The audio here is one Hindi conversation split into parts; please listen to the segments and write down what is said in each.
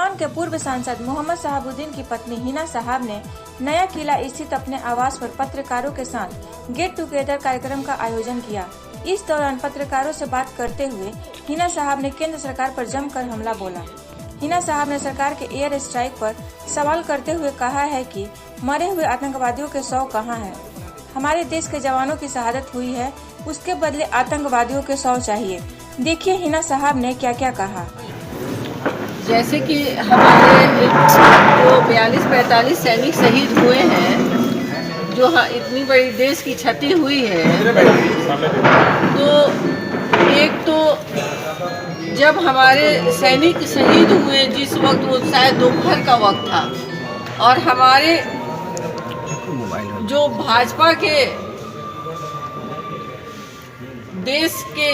गोंड के पूर्व सांसद मोहम्मद शहाबुद्दीन की पत्नी हिना साहब ने नया किला स्थित अपने आवास पर पत्रकारों के साथ गेट टुगेदर कार्यक्रम का आयोजन किया। इस दौरान पत्रकारों से बात करते हुए हिना साहब ने केंद्र सरकार पर जमकर हमला बोला। हिना साहब ने सरकार के एयर स्ट्राइक पर सवाल करते हुए कहा है कि मरे हुए आतंकवादियों के शव कहाँ है। हमारे देश के जवानों की शहादत हुई है, उसके बदले आतंकवादियों के शव चाहिए। देखिए हिना साहब ने क्या क्या कहा। जैसे कि हमारे जो 42-45 सैनिक शहीद हुए हैं, जो इतनी बड़ी देश की क्षति हुई है, तो एक तो जब हमारे सैनिक शहीद हुए जिस वक्त वो शायद दोपहर का वक्त था, और हमारे जो भाजपा के देश के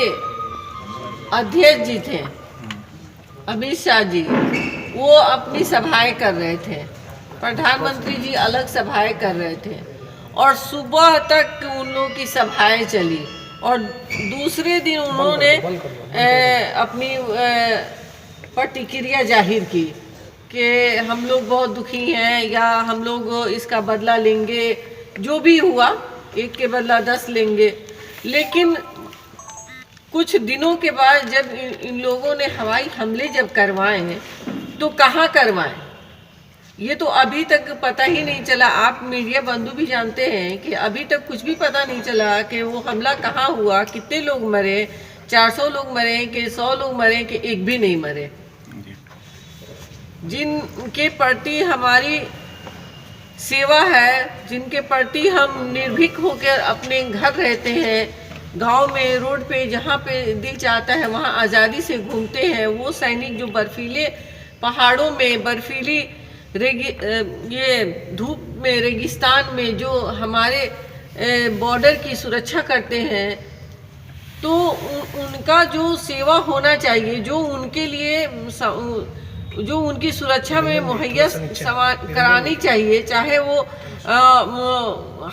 अध्यक्ष जी थे अमित शाह जी, वो अपनी सभाएं कर रहे थे, प्रधानमंत्री जी अलग सभाएं कर रहे थे, और सुबह तक उन लोगों की सभाएं चली, और दूसरे दिन उन्होंने अपनी प्रतिक्रिया जाहिर की कि हम लोग बहुत दुखी हैं, या हम लोग इसका बदला लेंगे, जो भी हुआ एक के बदला 10 लेंगे। लेकिन कुछ दिनों के बाद जब इन लोगों ने हवाई हमले जब करवाए हैं, तो कहाँ करवाए ये तो अभी तक पता ही नहीं चला। आप मीडिया बंधु भी जानते हैं कि अभी तक कुछ भी पता नहीं चला कि वो हमला कहाँ हुआ, कितने लोग मरे, 400 लोग मरे कि 100 लोग मरे कि एक भी नहीं मरे। जिनके प्रति हमारी सेवा है, जिनके प्रति हम निर्भीक होकर अपने घर रहते हैं, गांव में रोड पे जहाँ पे दिल चाहता है वहाँ आज़ादी से घूमते हैं, वो सैनिक जो बर्फीले पहाड़ों में, बर्फीली ये धूप में, रेगिस्तान में जो हमारे बॉर्डर की सुरक्षा करते हैं, तो उनका जो सेवा होना चाहिए, जो उनके लिए जो उनकी सुरक्षा में मुहैया करानी चाहिए, चाहे वो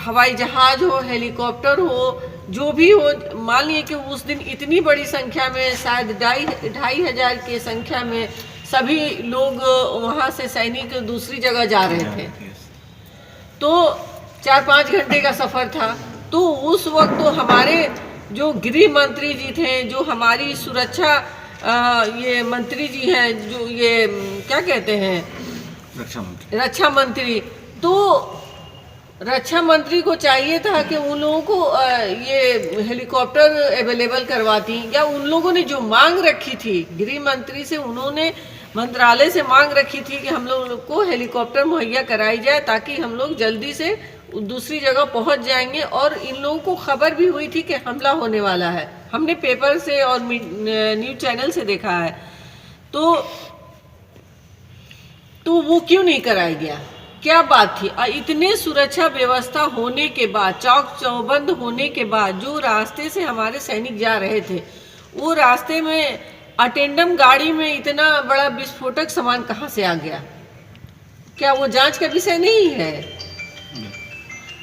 हवाई जहाज हो, हेलीकॉप्टर हो, जो भी हो। मान लीजिए कि उस दिन इतनी बड़ी संख्या में, शायद 2,500 की संख्या में सभी लोग वहाँ से सैनिक दूसरी जगह जा रहे थे, तो 4-5 घंटे का सफ़र था। तो उस वक्त तो हमारे जो गृह मंत्री जी थे, जो हमारी सुरक्षा ये मंत्री जी हैं, जो ये क्या कहते हैं, रक्षा मंत्री, तो रक्षा मंत्री को चाहिए था कि उन लोगों को ये हेलीकॉप्टर अवेलेबल करवाती, या उन लोगों ने जो मांग रखी थी गृह मंत्री से, उन्होंने मंत्रालय से मांग रखी थी कि हम लोग को हेलीकॉप्टर मुहैया कराई जाए, ताकि हम लोग जल्दी से दूसरी जगह पहुंच जाएंगे। और इन लोगों को खबर भी हुई थी कि हमला होने वाला है, हमने पेपर से और न्यूज़ चैनल से देखा है। तो वो क्यों नहीं कराया गया, क्या बात थी? इतने सुरक्षा व्यवस्था होने के बाद, चौक चौबंद होने के बाद, जो रास्ते से हमारे सैनिक जा रहे थे, वो रास्ते में अटेंडम गाड़ी में इतना बड़ा विस्फोटक सामान कहाँ से आ गया? क्या वो जांच का विषय नहीं है?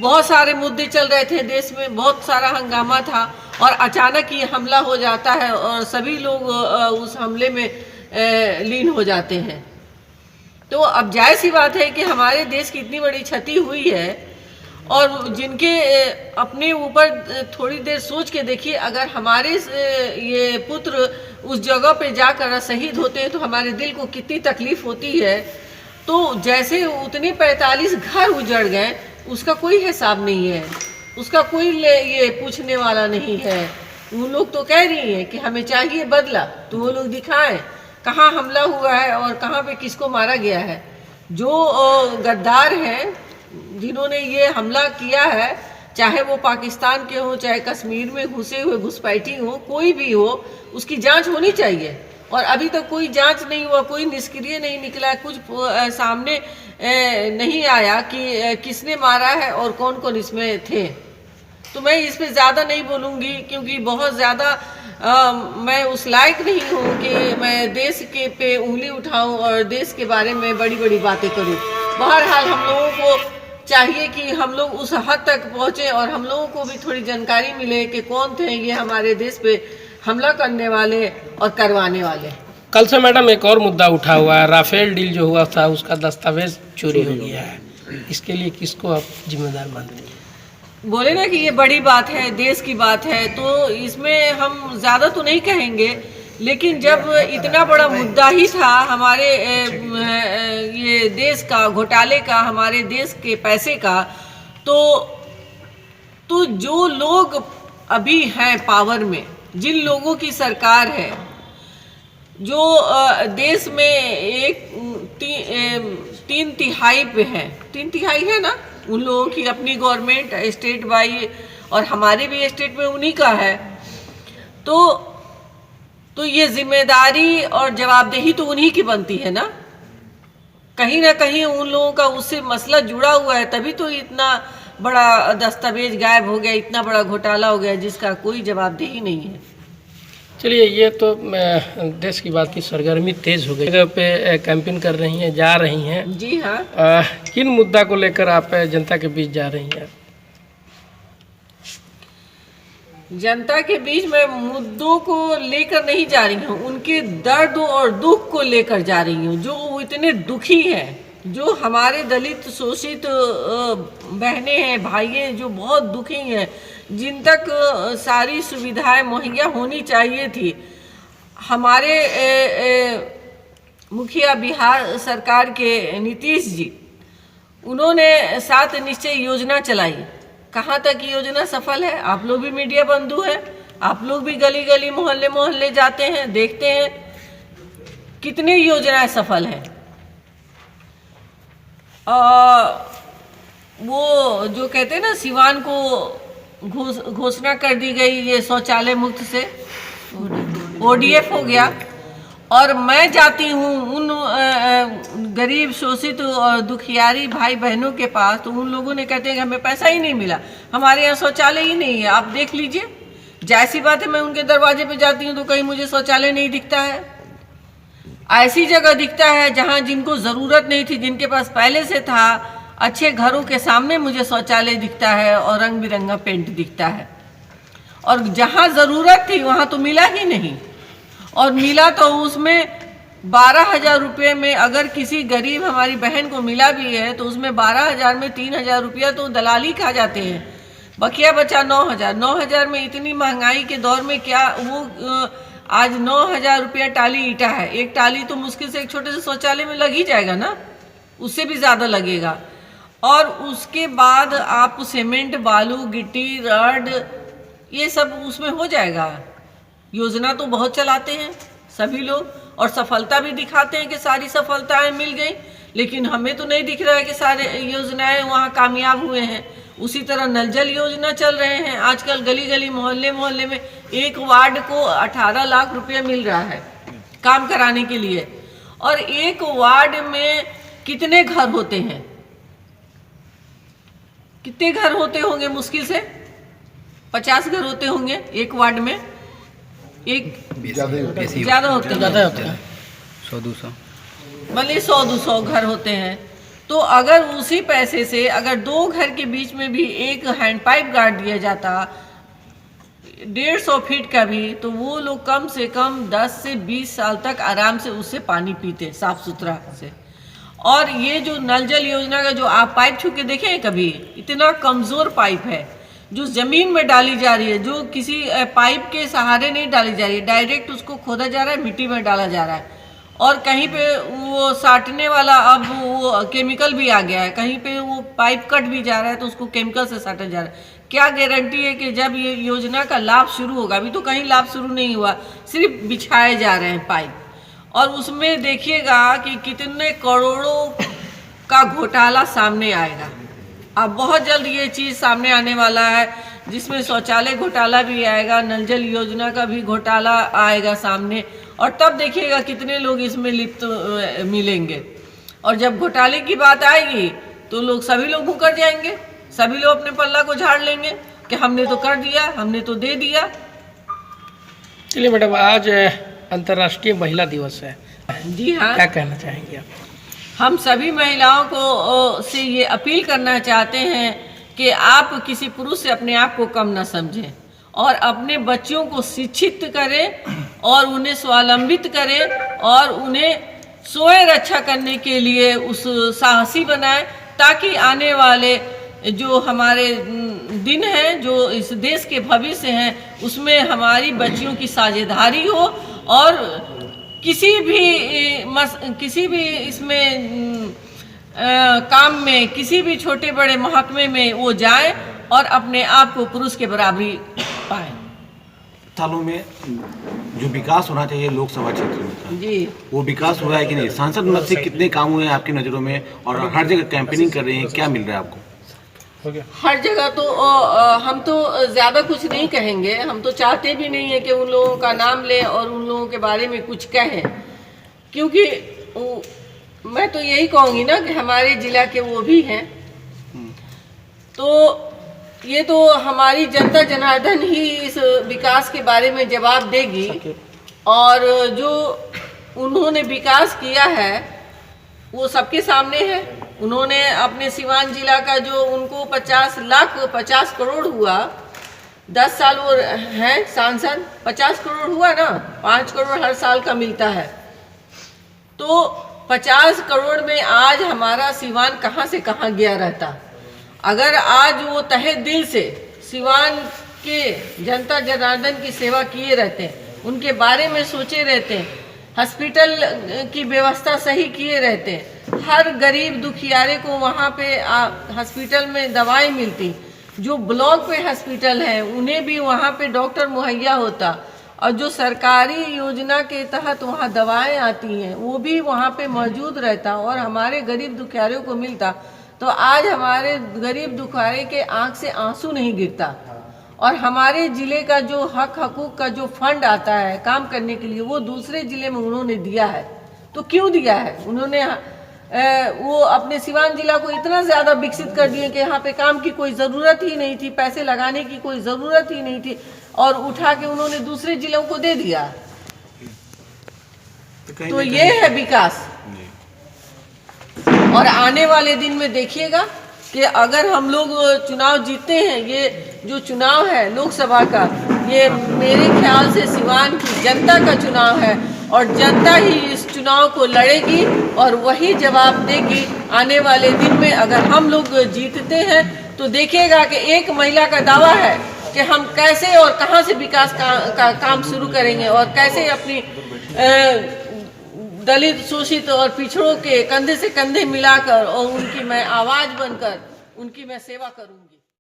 बहुत सारे मुद्दे चल रहे थे देश में, बहुत सारा हंगामा था, और अचानक ये हमला हो जाता है और सभी लोग उस हमले में लीन हो जाते हैं। तो अब जायज़ सी बात है कि हमारे देश की इतनी बड़ी क्षति हुई है, और जिनके अपने ऊपर थोड़ी देर सोच के देखिए, अगर हमारे ये पुत्र उस जगह पे जाकर शहीद होते हैं तो हमारे दिल को कितनी तकलीफ होती है। तो जैसे उतने 45 घर उजड़ गए, उसका कोई हिसाब नहीं है, उसका कोई ये पूछने वाला नहीं है। वो लोग तो कह रही हैं कि हमें चाहिए बदला, तो वो लोग दिखाएं कहाँ हमला हुआ है और कहाँ पे किसको मारा गया है। जो गद्दार हैं, जिन्होंने ये हमला किया है, चाहे वो पाकिस्तान के हो, चाहे कश्मीर में घुसे हुए घुसपैठी हो, कोई भी हो, उसकी जांच होनी चाहिए। और अभी तक कोई जांच नहीं हुआ, कोई निष्क्रिय नहीं निकला, कुछ सामने नहीं आया कि किसने मारा है और कौन कौन इसमें थे। तो मैं इस पे ज़्यादा नहीं बोलूँगी, क्योंकि बहुत ज़्यादा मैं उस लायक नहीं हूँ कि मैं देश के पे उंगली उठाऊँ और देश के बारे में बड़ी बड़ी बातें करूँ। बहरहाल हम लोगों को चाहिए कि हम लोग उस हद तक पहुँचें और हम लोगों को भी थोड़ी जानकारी मिले कि कौन थे ये हमारे देश पे हमला करने वाले और करवाने वाले। कल से मैडम एक और मुद्दा उठा हुआ है, राफेल डील जो हुआ था उसका दस्तावेज चोरी हो गया है। इसके लिए किसको आप जिम्मेदार मानते हैं? बोले ना कि ये बड़ी बात है, देश की बात है, तो इसमें हम ज़्यादा तो नहीं कहेंगे, लेकिन जब इतना बड़ा मुद्दा ही था हमारे ये देश का घोटाले का, हमारे देश के पैसे का, तो जो लोग अभी हैं पावर में, जिन लोगों की सरकार है, जो देश में तीन तिहाई पे है, 3/3 है ना उन लोगों की अपनी गवर्नमेंट, स्टेट बाई, और हमारे भी स्टेट में उन्हीं का है, तो ये जिम्मेदारी और जवाबदेही तो उन्हीं की बनती है ना। कहीं ना कहीं उन लोगों का उससे मसला जुड़ा हुआ है, तभी तो इतना बड़ा दस्तावेज गायब हो गया, इतना बड़ा घोटाला हो गया जिसका कोई जवाबदेही नहीं है। चलिए, ये तो देश की बात की, सरगर्मी तेज हो गई, जगह पे कैंपेन कर रही हैं, जा रही हैं। जी हाँ। किन मुद्दा को लेकर आप जनता के बीच जा रही हैं? जनता के बीच में मुद्दों को लेकर नहीं जा रही हूँ, उनके दर्द और दुख को लेकर जा रही हूँ, जो इतने दुखी हैं, जो हमारे दलित शोषित बहनें हैं, भाई हैं, जो बहुत दुखी हैं, जिन तक सारी सुविधाएं मुहैया होनी चाहिए थी। हमारे मुखिया बिहार सरकार के नीतीश जी, उन्होंने 7 निश्चय योजना चलाई। कहाँ तक योजना सफल है? आप लोग भी मीडिया बंधु हैं, आप लोग भी गली गली मोहल्ले मोहल्ले जाते हैं, देखते हैं कितने योजनाएं सफल हैं। वो जो कहते हैं ना, सिवान को घोषणा कर दी गई ये शौचालय मुक्त से, ODF हो गया। और मैं जाती हूँ उन गरीब शोषित और दुखियारी भाई बहनों के पास, तो उन लोगों ने कहते हैं कि हमें पैसा ही नहीं मिला, हमारे यहाँ शौचालय ही नहीं है। आप देख लीजिए, जैसी बात है, मैं उनके दरवाजे पे जाती हूँ तो कहीं मुझे शौचालय नहीं दिखता है। ऐसी जगह दिखता है जहाँ जिनको ज़रूरत नहीं थी, जिनके पास पहले से था, अच्छे घरों के सामने मुझे शौचालय दिखता है और रंग बिरंगा पेंट दिखता है। और जहाँ ज़रूरत थी वहाँ तो मिला ही नहीं, और मिला तो उसमें 12,000 रुपये में, अगर किसी गरीब हमारी बहन को मिला भी है तो उसमें 12,000 में 3,000 रुपया तो दलाली खा जाते हैं, बकिया बचा 9,000। 9,000 में इतनी महंगाई के दौर में क्या वो आज 9,000 रुपया टाली ईटा है। एक टाली तो मुश्किल से एक छोटे से शौचालय में लग ही जाएगा ना, उससे भी ज़्यादा लगेगा। और उसके बाद आप सीमेंट, बालू, गिट्टी, रड, ये सब उसमें हो जाएगा। योजना तो बहुत चलाते हैं सभी लोग, और सफलता भी दिखाते हैं कि सारी सफलताएं मिल गई, लेकिन हमें तो नहीं दिख रहा है कि सारे योजनाएं वहाँ कामयाब हुए हैं। उसी तरह नल जल योजना चल रहे हैं आजकल, गली गली मोहल्ले मोहल्ले में एक वार्ड को 18 लाख रुपया मिल रहा है काम कराने के लिए। और एक वार्ड में कितने घर होते हैं? कितने घर होते होंगे? मुश्किल से 50 घर होते होंगे एक वार्ड में। एक ज़्यादा होते हैं, 100-200 भले 100-200 घर होते हैं। तो अगर उसी पैसे से अगर 2 घर के बीच में भी एक हैंड पाइप गाड़ दिया जाता 150 फीट का भी, तो वो लोग कम से कम 10 से 20 साल तक आराम से उससे पानी पीते साफ सुथरा से। और ये जो नल जल योजना का जो आप पाइप छू के देखें कभी, इतना कमज़ोर पाइप है जो ज़मीन में डाली जा रही है, जो किसी पाइप के सहारे नहीं डाली जा रही है, डायरेक्ट उसको खोदा जा रहा है, मिट्टी में डाला जा रहा है। और कहीं पे वो साटने वाला अब वो केमिकल भी आ गया है, कहीं पे वो पाइप कट भी जा रहा है तो उसको केमिकल से साटा जा रहा है। क्या गारंटी है कि जब ये योजना का लाभ शुरू होगा? अभी तो कहीं लाभ शुरू नहीं हुआ, सिर्फ बिछाए जा रहे हैं पाइप। और उसमें देखिएगा कि कितने करोड़ों का घोटाला सामने आएगा। अब बहुत जल्द ये चीज़ सामने आने वाला है, जिसमें शौचालय घोटाला भी आएगा, नल जल योजना का भी घोटाला आएगा सामने, और तब देखिएगा कितने लोग इसमें लिप्त मिलेंगे। और जब घोटाले की बात आएगी तो लोग सभी लोग मुकर जाएंगे, सभी लोग अपने पल्ला को झाड़ लेंगे कि हमने तो कर दिया, हमने तो दे दिया। चलिए मैडम, आज अंतर्राष्ट्रीय महिला दिवस है। जी हाँ, क्या कहना चाहेंगे आप? हम सभी महिलाओं को से ये अपील करना चाहते हैं कि आप किसी पुरुष से अपने आप को कम न समझें, और अपने बच्चों को शिक्षित करें और उन्हें स्वावलंबित करें, और उन्हें स्वयं रक्षा करने के लिए उस साहसी बनाए, ताकि आने वाले जो हमारे दिन हैं, जो इस देश के भविष्य हैं, उसमें हमारी बच्चियों की साझेदारी हो और किसी भी इसमें काम में, किसी भी छोटे बड़े महकमे में वो जाए और अपने आप को पुरुष के बराबरी पाए। सालों में जो विकास होना चाहिए लोकसभा क्षेत्र में जी, वो विकास हुआ है कि नहीं? सांसद मत से कितने काम हुए हैं आपकी नज़रों में, और हर जगह कैंपेनिंग कर रहे हैं, क्या मिल रहा है आपको? हर जगह तो हम तो ज़्यादा कुछ नहीं कहेंगे, हम तो चाहते भी नहीं है कि उन लोगों का नाम लें और उन लोगों के बारे में कुछ कहें, क्योंकि मैं तो यही कहूँगी ना कि हमारे जिला के वो भी हैं, तो ये तो हमारी जनता जनार्दन ही इस विकास के बारे में जवाब देगी। और जो उन्होंने विकास किया है वो सबके सामने है। उन्होंने अपने सिवान जिला का जो उनको 50 करोड़ हुआ, 10 साल वो हैं सांसद, 50 करोड़ हुआ ना, 5 करोड़ हर साल का मिलता है, तो 50 करोड़ में आज हमारा सिवान कहाँ से कहाँ गया रहता। अगर आज वो तहे दिल से सिवान के जनता जनार्दन की सेवा किए रहते, उनके बारे में सोचे रहते, हॉस्पिटल की व्यवस्था सही किए रहते, हर गरीब दुखियारे को वहाँ पे हॉस्पिटल में दवाई मिलती, जो ब्लॉक पे हॉस्पिटल है उन्हें भी वहाँ पे डॉक्टर मुहैया होता, और जो सरकारी योजना के तहत वहाँ दवाएं आती हैं वो भी वहाँ पे मौजूद रहता और हमारे गरीब दुखियारों को मिलता, तो आज हमारे गरीब दुखियारे के आंख से आंसू नहीं गिरता। और हमारे ज़िले का जो हक हकूक़ का जो फंड आता है काम करने के लिए, वो दूसरे ज़िले में उन्होंने दिया है। तो क्यों दिया है उन्होंने? वो अपने सिवान जिला को इतना ज़्यादा विकसित कर दिए कि यहाँ पे काम की कोई ज़रूरत ही नहीं थी, पैसे लगाने की कोई ज़रूरत ही नहीं थी, और उठा के उन्होंने दूसरे जिलों को दे दिया। तो ये है विकास। और आने वाले दिन में देखिएगा कि अगर हम लोग चुनाव जीतते हैं, ये जो चुनाव है लोकसभा का, ये मेरे ख्याल से सिवान की जनता का चुनाव है, और जनता ही इस चुनाव को लड़ेगी और वही जवाब देगी आने वाले दिन में। अगर हम लोग जीतते हैं तो देखिएगा कि एक महिला का दावा है कि हम कैसे और कहां से विकास का काम शुरू करेंगे, और कैसे अपनी दलित, शोषित और पिछड़ों के कंधे से कंधे मिलाकर और उनकी मैं आवाज़ बनकर उनकी मैं सेवा करूंगी।